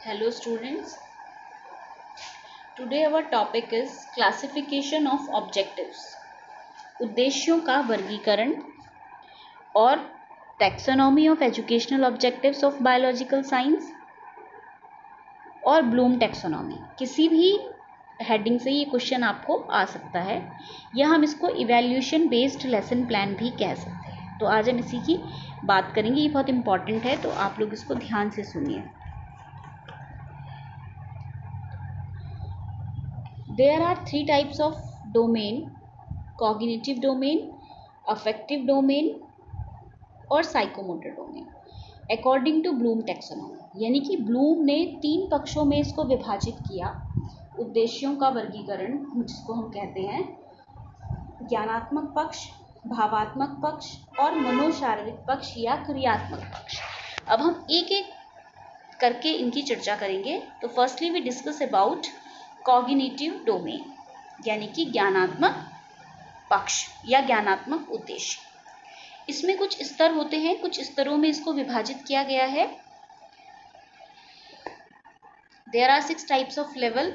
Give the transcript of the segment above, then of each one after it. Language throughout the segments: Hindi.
Hello students, today our topic is classification of objectives. उद्देश्यों का वर्गीकरण और taxonomy of educational objectives of biological science और ब्लूम टैक्सोनॉमी। किसी भी हेडिंग से ये क्वेश्चन आपको आ सकता है या हम इसको इवैल्यूएशन बेस्ड लेसन प्लान भी कह सकते हैं। तो आज हम इसी की बात करेंगे, ये बहुत इंपॉर्टेंट है, तो आप लोग इसको ध्यान से सुनिए। There are three types of domain: cognitive domain, affective domain और psychomotor domain according to Bloom taxonomy। यानी कि ब्लूम ने 3 पक्षों में इसको विभाजित किया। उद्देश्यों का वर्गीकरण जिसको हम कहते हैं ज्ञानात्मक पक्ष, भावात्मक पक्ष और मनोशारीरिक पक्ष या क्रियात्मक पक्ष। अब हम एक एक करके इनकी चर्चा करेंगे। तो firstly we discuss about cognitive domain, यानी कि ज्ञानात्मक पक्ष या ज्ञानात्मक उद्देश्य। इसमें कुछ स्तर होते हैं, कुछ स्तरों में इसको विभाजित किया गया है। There are 6 types of level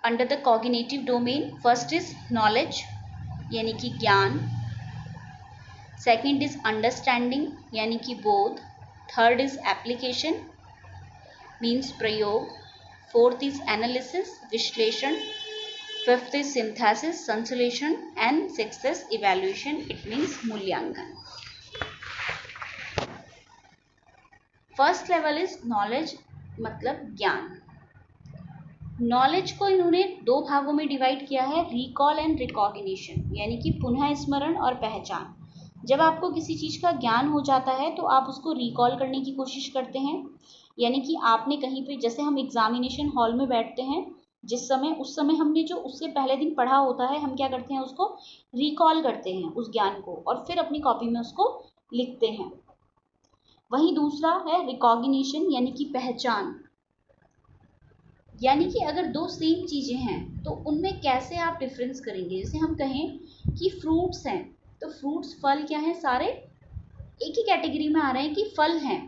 under the cognitive domain. First is knowledge, यानी कि ज्ञान। Second is understanding, यानी कि बोध। Third is application, means प्रयोग। Fourth is analysis, विश्लेषण। Fifth is synthesis, संश्लेषण। And sixth is evaluation, it means मूल्यांकन। First level is knowledge, मतलब ज्ञान। नॉलेज को इन्होंने 2 भागों में डिवाइड किया है, रिकॉल एंड रिकॉग्निशन, यानी कि पुनः स्मरण और पहचान। जब आपको किसी चीज़ का ज्ञान हो जाता है तो आप उसको रिकॉल करने की कोशिश करते हैं, यानी कि आपने कहीं पे, जैसे हम एग्जामिनेशन हॉल में बैठते हैं, उस समय हमने जो उससे पहले दिन पढ़ा होता है, हम क्या करते हैं, उसको रिकॉल करते हैं उस ज्ञान को, और फिर अपनी कॉपी में उसको लिखते हैं। वहीं दूसरा है रिकॉग्निशन, यानी कि पहचान। यानी कि अगर 2 सेम चीज़ें हैं तो उनमें कैसे आप डिफरेंस करेंगे। जैसे हम कहें कि फ्रूट्स हैं, तो फ्रूट्स, फल क्या हैं, सारे एक ही कैटेगरी में आ रहे हैं कि फल हैं,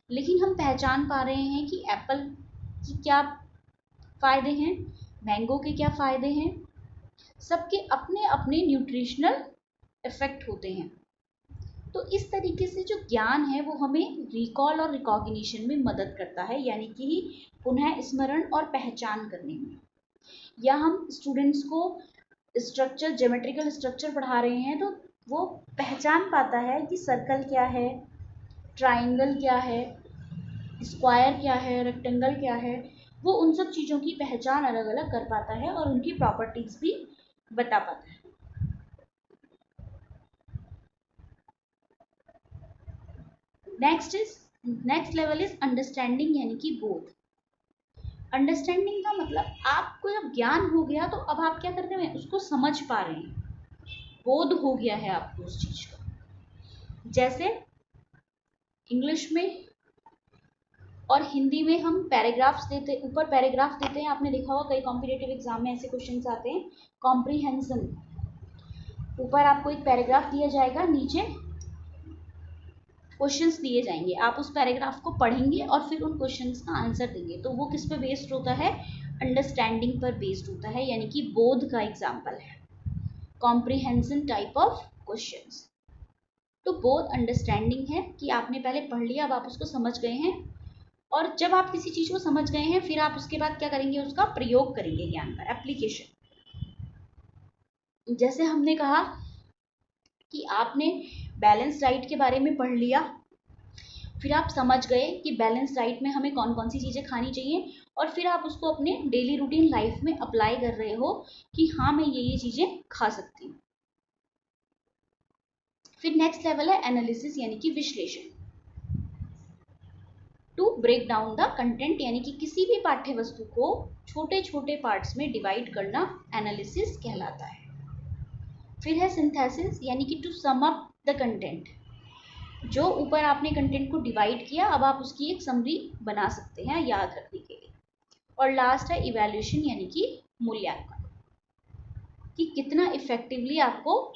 लेकिन हम पहचान पा रहे हैं कि एप्पल की क्या फ़ायदे हैं, मैंगो के क्या फ़ायदे हैं। सबके अपने अपने न्यूट्रिशनल इफ़ेक्ट होते हैं। तो इस तरीके से जो ज्ञान है वो हमें रिकॉल और रिकॉग्निशन में मदद करता है, यानी कि पुनः स्मरण और पहचान करने में। या हम स्टूडेंट्स को स्ट्रक्चर, ज्योमेट्रिकल स्ट्रक्चर पढ़ा रहे हैं तो वो पहचान पाता है कि सर्कल क्या है, ट्राइंगल क्या है, स्क्वायर क्या है, रेक्टेंगल क्या है। वो उन सब चीज़ों की पहचान अलग अलग कर पाता है और उनकी प्रॉपर्टीज भी बता पाता है। नेक्स्ट लेवल इज अंडरस्टैंडिंग, यानी कि बोध। अंडरस्टैंडिंग का मतलब आपको जब ज्ञान हो गया तो अब आप क्या करते हैं, उसको समझ पा रहे हैं, बोध हो गया है आपको उस चीज का। जैसे इंग्लिश में और हिंदी में हम पैराग्राफ्स देते, ऊपर पैराग्राफ देते हैं, आपने देखा होगा कई कॉम्पिटिटिव एग्जाम में ऐसे क्वेश्चंस आते हैं। कॉम्प्रीहेंशन, ऊपर आपको एक पैराग्राफ दिया जाएगा, नीचे क्वेश्चंस दिए जाएंगे, आप उस पैराग्राफ को पढ़ेंगे और फिर उन क्वेश्चंस का आंसर देंगे। तो वो किस पे बेस्ड होता है, अंडरस्टैंडिंग पर बेस्ड होता है, यानी कि बोध का एग्जाम्पल है कॉम्प्रीहेंशन टाइप ऑफ क्वेश्चंस। तो बोध अंडरस्टैंडिंग है कि आपने पहले पढ़ लिया, अब आप उसको समझ गए हैं, और जब आप किसी चीज को समझ गए हैं फिर आप उसके बाद क्या करेंगे, उसका प्रयोग करेंगे, ज्ञान का एप्लीकेशन। जैसे हमने कहा कि आपने बैलेंस डाइट के बारे में पढ़ लिया, फिर आप समझ गए कि बैलेंस डाइट में हमें कौन कौन सी चीज़ें खानी चाहिए, और फिर आप उसको अपने डेली रूटीन लाइफ में अप्लाई कर रहे हो कि हाँ मैं ये चीज़ें खा सकती हूँ। फिर नेक्स्ट लेवल है एनालिसिस, यानी कि विश्लेषण। To break down the content, यानी कि किसी भी पाठ्य वस्तु को छोटे छोटे पार्ट्स में डिवाइड करना एनालिसिस कहलाता है। फिर है सिंथेसिस, यानी कि to sum up the content. जो ऊपर आपने कंटेंट को डिवाइड किया, अब आप उसकी एक समरी बना सकते हैं याद रखने के लिए। और लास्ट है इवैल्यूएशन, यानी कि मूल्यांकन, कि कितना इफेक्टिवली आपको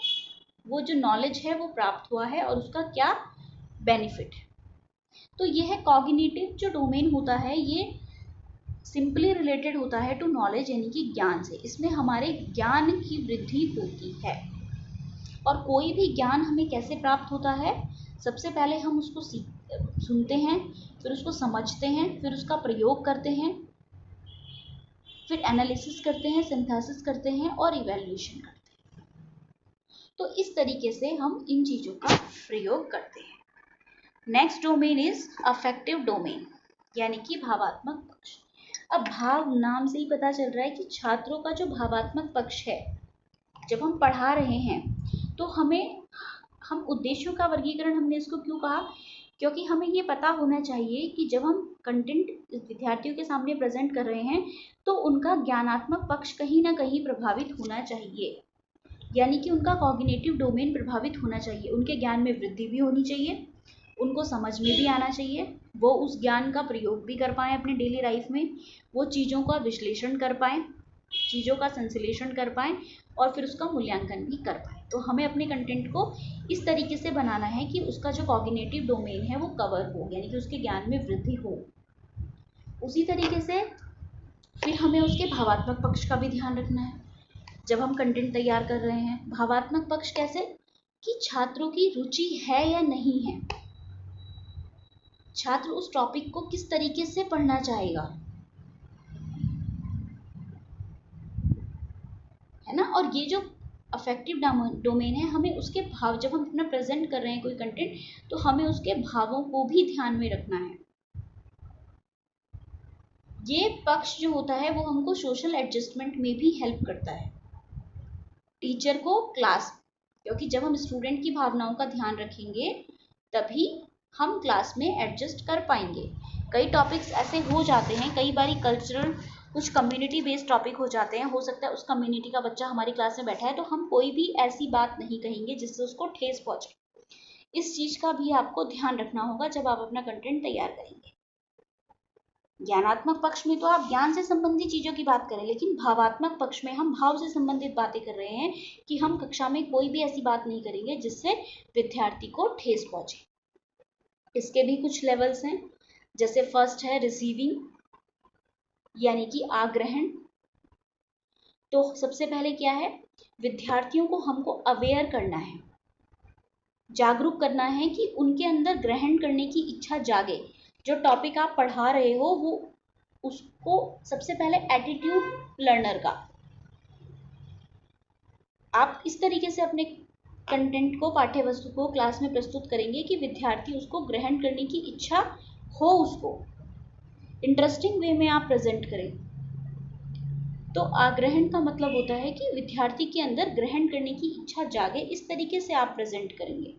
वो जो नॉलेज है वो प्राप्त हुआ है और उसका क्या बेनिफिट है। तो यह कॉग्निटिव जो डोमेन होता है ये सिंपली रिलेटेड होता है टू नॉलेज यानी कि ज्ञान से। इसमें हमारे ज्ञान की वृद्धि होती है। और कोई भी ज्ञान हमें कैसे प्राप्त होता है? सबसे पहले हम उसको सुनते हैं, फिर उसको समझते हैं, फिर उसका प्रयोग करते हैं, फिर एनालिसिस करते हैं, सिंथेसिस करते हैं और इवैल्यूएशन करते हैं। तो इस तरीके से हम इन चीज़ों का प्रयोग करते हैं। Next domain is affective domain यानी कि भावात्मक पक्ष। अब भाव नाम से ही पता चल रहा है कि छात्रों का जो भावात्मक पक्ष है, जब हम पढ़ा रहे हैं तो हम उद्देश्यों का वर्गीकरण हमने इसको क्यों कहा? क्योंकि हमें ये पता होना चाहिए कि जब हम कंटेंट विद्यार्थियों के सामने प्रेजेंट कर रहे हैं तो उनका ज्ञानात्मक पक्ष कहीं ना कहीं प्रभावित होना चाहिए, यानी कि उनका कॉग्निटिव डोमेन प्रभावित होना चाहिए, उनके ज्ञान में वृद्धि भी होनी चाहिए, उनको समझ में भी आना चाहिए, वो उस ज्ञान का प्रयोग भी कर पाएँ अपने डेली लाइफ में, वो चीज़ों का विश्लेषण कर पाएँ, चीज़ों का संश्लेषण कर पाएँ और फिर उसका मूल्यांकन भी कर पाएँ। तो हमें अपने कंटेंट को इस तरीके से बनाना है कि उसका जो कॉग्निटिव डोमेन है वो कवर हो, यानी कि उसके ज्ञान में वृद्धि हो। उसी तरीके से फिर हमें उसके भावात्मक पक्ष का भी ध्यान रखना है। जब हम कंटेंट तैयार कर रहे हैं, भावात्मक पक्ष कैसे? कि छात्रों की रुचि है या नहीं है, छात्र उस टॉपिक को किस तरीके से पढ़ना चाहेगा, है ना। और ये जो अफेक्टिव डोमेन है, हमें उसके भाव, जब हम अपना प्रेजेंट कर रहे हैं कोई कंटेंट, तो हमें उसके भावों को भी ध्यान में रखना है। ये पक्ष जो होता है वो हमको सोशल एडजस्टमेंट में भी हेल्प करता है टीचर को क्लास, क्योंकि जब हम स्टूडेंट की भावनाओं का ध्यान रखेंगे तभी हम क्लास में एडजस्ट कर पाएंगे। कई टॉपिक्स ऐसे हो जाते हैं, कई बारी कल्चरल कुछ कम्युनिटी बेस्ड टॉपिक हो जाते हैं, हो सकता है उस कम्युनिटी का बच्चा हमारी क्लास में बैठा है तो हम कोई भी ऐसी बात नहीं कहेंगे जिससे उसको ठेस पहुंचे। इस चीज़ का भी आपको ध्यान रखना होगा जब आप अपना कंटेंट तैयार करेंगे। ज्ञानात्मक पक्ष में तो आप ज्ञान से संबंधित चीज़ों की बात करें, लेकिन भावात्मक पक्ष में हम भाव से संबंधित बातें कर रहे हैं कि हम कक्षा में कोई भी ऐसी बात नहीं करेंगे जिससे विद्यार्थी को ठेस पहुंचे। इसके भी कुछ लेवल्स हैं, जैसे फर्स्ट है रिसीविंग यानी कि आग्रहण। तो सबसे पहले क्या है, विद्यार्थियों को हमको अवेयर करना है, जागरूक करना है कि उनके अंदर ग्रहण करने की इच्छा जागे। जो टॉपिक आप पढ़ा रहे हो वो उसको सबसे पहले एटीट्यूड लर्नर का आप इस तरीके से अपने कंटेंट को, पाठ्य वस्तु को क्लास में प्रस्तुत करेंगे कि विद्यार्थी उसको ग्रहण करने की इच्छा हो, उसको इंटरेस्टिंग वे में आप प्रेजेंट करें। तो आग्रहण का मतलब होता है कि विद्यार्थी के अंदर ग्रहण करने की इच्छा जागे, इस तरीके से आप प्रेजेंट करेंगे।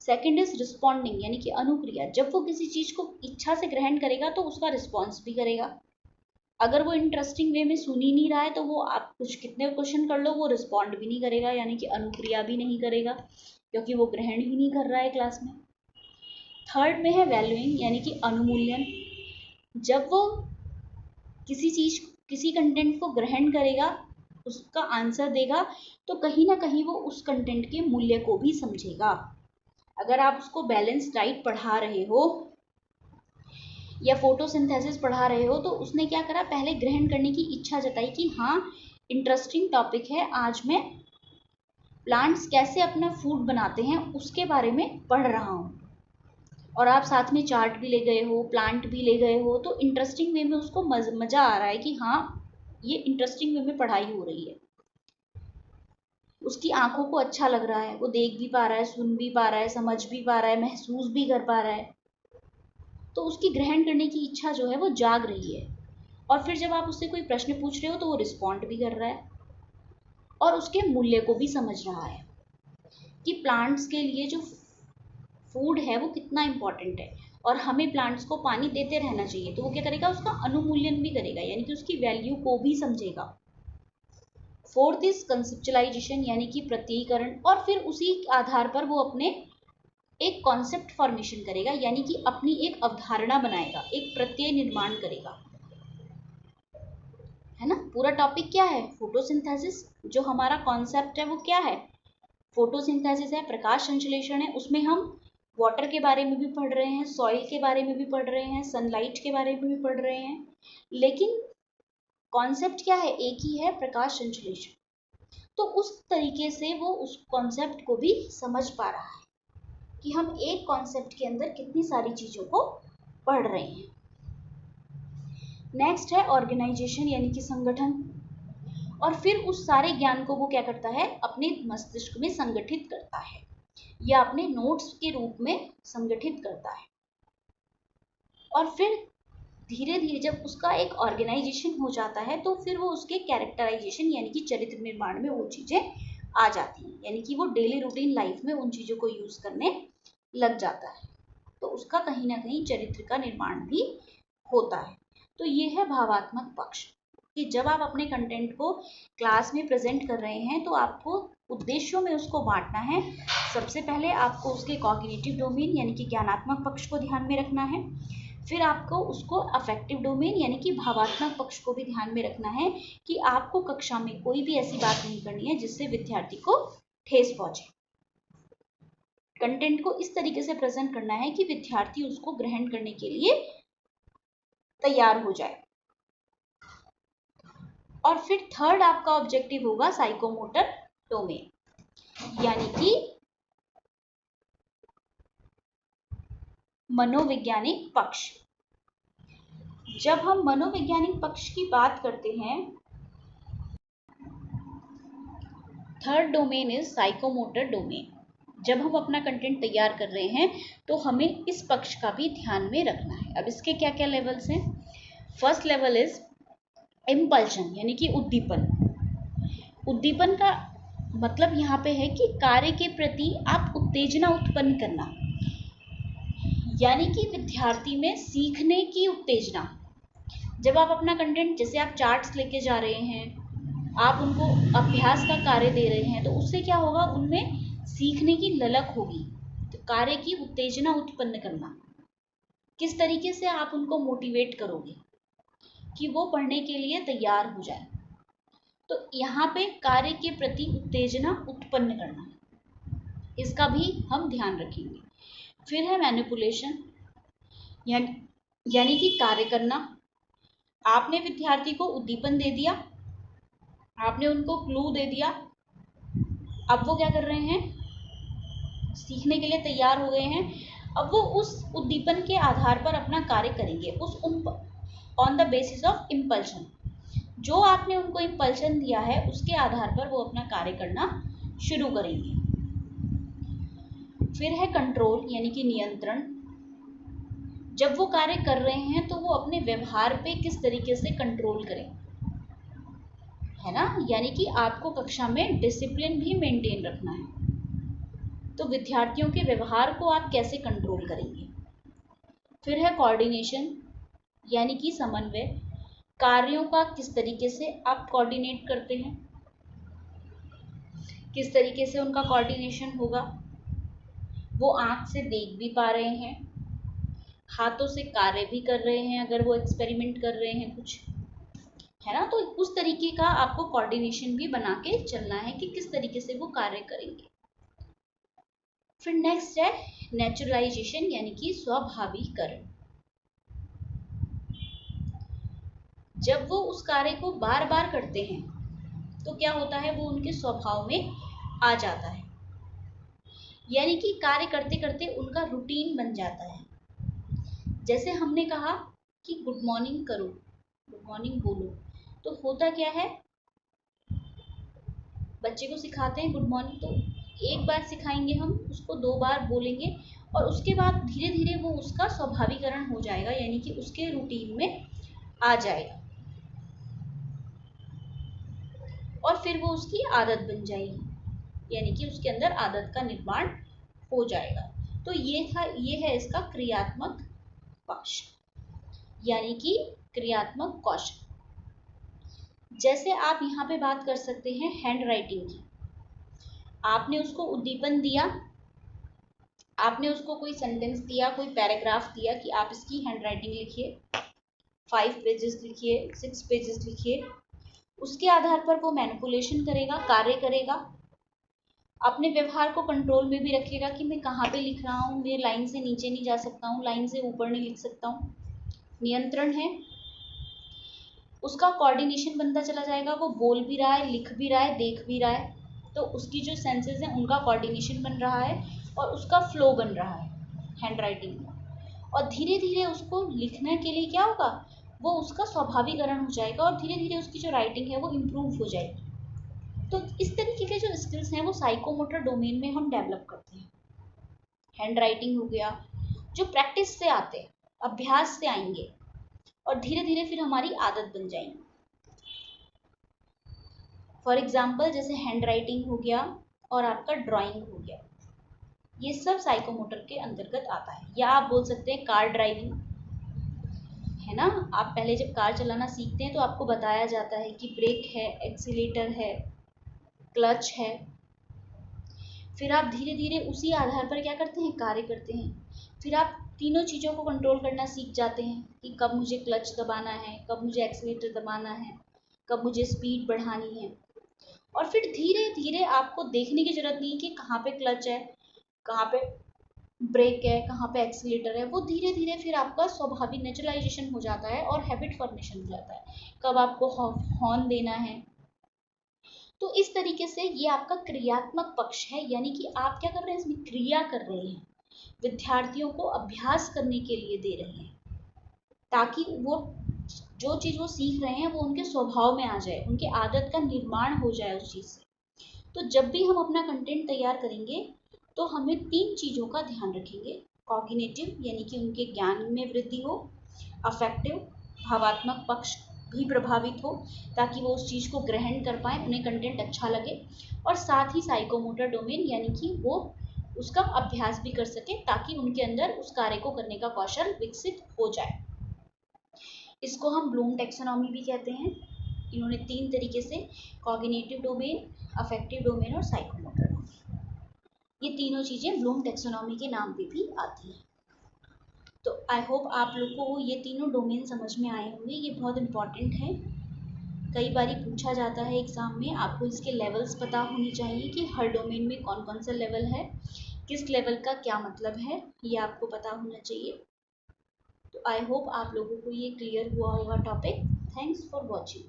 सेकंड इज रिस्पॉन्डिंग यानी कि अनुक्रिया। जब वो किसी चीज को इच्छा से ग्रहण करेगा तो उसका रिस्पॉन्स भी करेगा। अगर वो इंटरेस्टिंग वे में सुन ही नहीं रहा है तो वो आप कुछ कितने क्वेश्चन कर लो वो रिस्पॉन्ड भी नहीं करेगा, यानी कि अनुक्रिया भी नहीं करेगा, क्योंकि वो ग्रहण ही नहीं कर रहा है क्लास में। थर्ड में है वैल्यूइंग यानी कि अनुमूल्यन। जब वो किसी कंटेंट को ग्रहण करेगा, उसका आंसर देगा, तो कहीं ना कहीं वो उस कंटेंट के मूल्य को भी समझेगा। अगर आप उसको बैलेंस डाइट पढ़ा रहे हो या फोटोसिंथेसिस पढ़ा रहे हो तो उसने क्या करा, पहले ग्रहण करने की इच्छा जताई कि हाँ इंटरेस्टिंग टॉपिक है, आज मैं प्लांट्स कैसे अपना फूड बनाते हैं उसके बारे में पढ़ रहा हूँ। और आप साथ में चार्ट भी ले गए हो, प्लांट भी ले गए हो, तो इंटरेस्टिंग वे में उसको मज़ा आ रहा है कि हाँ ये इंटरेस्टिंग वे में पढ़ाई हो रही है, उसकी आंखों को अच्छा लग रहा है, वो देख भी पा रहा है, सुन भी पा रहा है, समझ भी पा रहा है, महसूस भी कर पा रहा है, तो उसकी ग्रहण करने की इच्छा जो है वो जाग रही है। और फिर जब आप उससे कोई प्रश्न पूछ रहे हो तो वो रिस्पॉन्ड भी कर रहा है और उसके मूल्य को भी समझ रहा है कि प्लांट्स के लिए जो फूड है वो कितना इम्पोर्टेंट है और हमें प्लांट्स को पानी देते रहना चाहिए। तो वो क्या करेगा, उसका अनुमूल्यन भी करेगा, यानी कि उसकी वैल्यू को भी समझेगा। फोर्थ इज कंसेप्चुलाइजेशन यानी कि प्रत्ययीकरण, और फिर उसी आधार पर वो अपने एक कॉन्सेप्ट फॉर्मेशन करेगा, यानी कि अपनी एक अवधारणा बनाएगा, एक प्रत्यय निर्माण करेगा, है ना। पूरा टॉपिक क्या है, फोटोसिंथेसिस। जो हमारा कॉन्सेप्ट है वो क्या है, फोटोसिंथेसिस है, प्रकाश संश्लेषण है। उसमें हम वाटर के बारे में भी पढ़ रहे हैं, सॉइल के बारे में भी पढ़ रहे हैं, सनलाइट के बारे में भी पढ़ रहे हैं, लेकिन कॉन्सेप्ट क्या है, एक ही है, प्रकाश संश्लेषण। तो उस तरीके से वो उस कॉन्सेप्ट को भी समझ पा रहा है कि हम एक कॉन्सेप्ट के अंदर कितनी सारी चीजों को पढ़ रहे हैं। नेक्स्ट है ऑर्गेनाइजेशन यानी कि संगठन। और फिर उस सारे ज्ञान को वो क्या करता है, अपने मस्तिष्क में संगठित करता है या अपने नोट्स के रूप में संगठित करता है। और फिर धीरे धीरे जब उसका एक ऑर्गेनाइजेशन हो जाता है तो फिर वो उसके कैरेक्टराइजेशन यानी कि चरित्र निर्माण में वो चीजें आ जाती हैं, यानी कि वो डेली रूटीन लाइफ में उन चीजों को यूज करने लग जाता है। तो उसका कहीं ना कहीं चरित्र का निर्माण भी होता है। तो ये है भावात्मक पक्ष, कि जब आप अपने कंटेंट को क्लास में प्रेजेंट कर रहे हैं तो आपको उद्देश्यों में उसको बांटना है। सबसे पहले आपको उसके कॉग्निटिव डोमेन यानी कि ज्ञानात्मक पक्ष को ध्यान में रखना है, फिर आपको उसको अफेक्टिव डोमेन यानी कि भावात्मक पक्ष को भी ध्यान में रखना है कि आपको कक्षा में कोई भी ऐसी बात नहीं करनी है जिससे विद्यार्थी को ठेस पहुंचे। कंटेंट को इस तरीके से प्रेजेंट करना है कि विद्यार्थी उसको ग्रहण करने के लिए तैयार हो जाए। और फिर थर्ड आपका ऑब्जेक्टिव होगा साइकोमोटर डोमेन यानी कि मनोवैज्ञानिक पक्ष। जब हम मनोवैज्ञानिक पक्ष की बात करते हैं, third domain is psychomotor domain. जब हम अपना कंटेंट तैयार कर रहे हैं तो हमें इस पक्ष का भी ध्यान में रखना है। अब इसके क्या क्या लेवल्स हैं। फर्स्ट लेवल इज इम्पल्शन यानी कि उद्दीपन। उद्दीपन का मतलब यहाँ पे है कि कार्य के प्रति आप उत्तेजना उत्पन्न करना, यानी कि विद्यार्थी में सीखने की उत्तेजना। जब आप अपना कंटेंट, जैसे आप चार्ट्स लेके जा रहे हैं, आप उनको अभ्यास का कार्य दे रहे हैं, तो उससे क्या होगा, उनमें सीखने की ललक होगी। तो कार्य की उत्तेजना उत्पन्न करना, किस तरीके से आप उनको मोटिवेट करोगे कि वो पढ़ने के लिए तैयार हो जाए। तो यहाँ पे कार्य के प्रति उत्तेजना उत्पन्न करना, इसका भी हम ध्यान रखेंगे। फिर है मैनिपुलेशन यानी कि कार्य करना। आपने विद्यार्थी को उद्दीपन दे दिया, आपने उनको क्लू दे दिया, अब वो क्या कर रहे हैं, सीखने के लिए तैयार हो गए हैं। अब वो उस उद्दीपन के आधार पर अपना कार्य करेंगे, उस on the basis of impulsion. जो आपने उनको इम्पल्शन दिया है उसके आधार पर वो अपना कार्य करना शुरू करेंगे। फिर है कंट्रोल यानी कि नियंत्रण। जब वो कार्य कर रहे हैं तो वो अपने व्यवहार पे किस तरीके से कंट्रोल करें, है ना, यानी कि आपको कक्षा में डिसिप्लिन भी मेंटेन रखना है। तो विद्यार्थियों के व्यवहार को आप कैसे कंट्रोल करेंगे। फिर है कोऑर्डिनेशन यानी कि समन्वय। कार्यों का किस तरीके से आप कोऑर्डिनेट करते हैं, किस तरीके से उनका कोऑर्डिनेशन होगा। वो आंख से देख भी पा रहे हैं, हाथों से कार्य भी कर रहे हैं, अगर वो एक्सपेरिमेंट कर रहे हैं कुछ, है ना। तो उस तरीके का आपको कोऑर्डिनेशन भी बना के चलना है कि किस तरीके से वो कार्य करेंगे। फिर नेक्स्ट है नेचुरलाइजेशन यानी कि स्वाभाविकरण। जब वो उस कार्य को बार बार करते हैं तो क्या होता है, वो उनके स्वभाव में आ जाता है, यानी कि कार्य करते करते उनका रूटीन बन जाता है। जैसे हमने कहा कि गुड मॉर्निंग करो, गुड मॉर्निंग बोलो, तो होता क्या है, बच्चे को सिखाते हैं गुड मॉर्निंग, तो एक बार सिखाएंगे हम उसको, 2 बार बोलेंगे, और उसके बाद धीरे धीरे वो उसका स्वाभाविकरण हो जाएगा, यानी कि उसके रूटीन में आ जाएगा और फिर वो उसकी आदत बन जाएगी, यानी कि उसके अंदर आदत का निर्माण हो जाएगा। तो ये है इसका क्रियात्मक पक्ष यानी कि क्रियात्मक कौशल। जैसे आप यहाँ पे बात कर सकते हैं हैंड राइटिंग की। आपने उसको उद्दीपन दिया, आपने उसको कोई सेंटेंस दिया, कोई पैराग्राफ दिया कि आप इसकी हैंड राइटिंग लिखिए, 5 पेजेस लिखिए, 6 पेजेस लिखिए। उसके आधार पर वो मैनिपुलेशन करेगा, कार्य करेगा। अपने व्यवहार को कंट्रोल में भी रखेगा कि मैं कहाँ पे लिख रहा हूँ, मैं लाइन से नीचे नहीं जा सकता हूँ, लाइन से ऊपर नहीं लिख सकता हूँ, नियंत्रण है। उसका कोऑर्डिनेशन बनता चला जाएगा, वो बोल भी रहा है, लिख भी रहा है, देख भी रहा है, तो उसकी जो सेंसेस हैं उनका कोऑर्डिनेशन बन रहा है और उसका फ्लो बन रहा है हैंड राइटिंग में। और धीरे धीरे उसको लिखने के लिए क्या होगा, वो उसका स्वाभाविकरण हो जाएगा और धीरे धीरे उसकी जो राइटिंग है वो इम्प्रूव हो जाएगी। तो इस तरीके के जो स्किल्स हैं वो साइकोमोटर डोमेन में हम डेवलप करते हैं। हैंड राइटिंग हो गया, जो प्रैक्टिस से आते हैं, अभ्यास से आएंगे और धीरे धीरे फिर हमारी आदत बन जाएंगी। फॉर एग्जाम्पल जैसे हैंड राइटिंग हो गया और आपका ड्राइंग हो गया, ये सब साइकोमोटर के अंतर्गत आता है। या आप बोल सकते हैं कार ड्राइविंग, है ना। आप पहले जब कार चलाना सीखते हैं तो आपको बताया जाता है कि ब्रेक है, एक्सीलेटर है, क्लच है। फिर आप धीरे धीरे उसी आधार पर क्या करते हैं, कार्य करते हैं। फिर आप तीनों चीज़ों को कंट्रोल करना सीख जाते हैं कि कब मुझे क्लच दबाना है, कब मुझे एक्सीलेटर दबाना है, कब मुझे स्पीड बढ़ानी है। और फिर धीरे धीरे आपको देखने की जरूरत नहीं है कि कहाँ पे क्लच है, कहाँ पे ब्रेक है, कहाँ पे एक्सीलेटर है। वो धीरे धीरे फिर आपका स्वाभाविक नेचुरलाइजेशन हो जाता है और हैबिट फॉर्मेशन हो जाता है, कब आपको हॉर्न देना है। तो इस तरीके से ये आपका क्रियात्मक पक्ष है, यानी कि आप क्या कर रहे हैं, इसमें क्रिया कर रहे हैं, विद्यार्थियों को अभ्यास करने के लिए दे रहे हैं, ताकि वो जो चीज़ वो सीख रहे हैं वो उनके स्वभाव में आ जाए, उनके आदत का निर्माण हो जाए उस चीज़ से। तो जब भी हम अपना कंटेंट तैयार करेंगे तो हमें 3 चीज़ों का ध्यान रखेंगे। कॉग्निटिव यानी कि उनके ज्ञान में वृद्धि हो, अफेक्टिव भावात्मक पक्ष भी प्रभावित हो ताकि वो उस चीज़ को ग्रहण कर पाए, उन्हें कंटेंट अच्छा लगे, और साथ ही साइकोमोटर डोमेन यानी कि वो उसका अभ्यास भी कर सके ताकि उनके अंदर उस कार्य को करने का कौशल विकसित हो जाए। इसको हम ब्लूम टैक्सोनॉमी भी कहते हैं। इन्होंने 3 तरीके से, कॉग्निटिव डोमेन, अफेक्टिव डोमेन और साइकोमोटर डोमेन, ये तीनों चीज़ें ब्लूम टैक्सोनॉमी के नाम पे भी आती हैं। तो आई होप आप लोग को ये तीनों डोमेन समझ में आए होंगे, ये बहुत इम्पॉर्टेंट है। कई बार पूछा जाता है एग्ज़ाम में, आपको इसके लेवल्स पता होने चाहिए कि हर डोमेन में कौन कौन सा लेवल है, किस लेवल का क्या मतलब है, ये आपको पता होना चाहिए। तो आई होप आप लोगों को ये क्लियर हुआ होगा टॉपिक। Thanks for watching.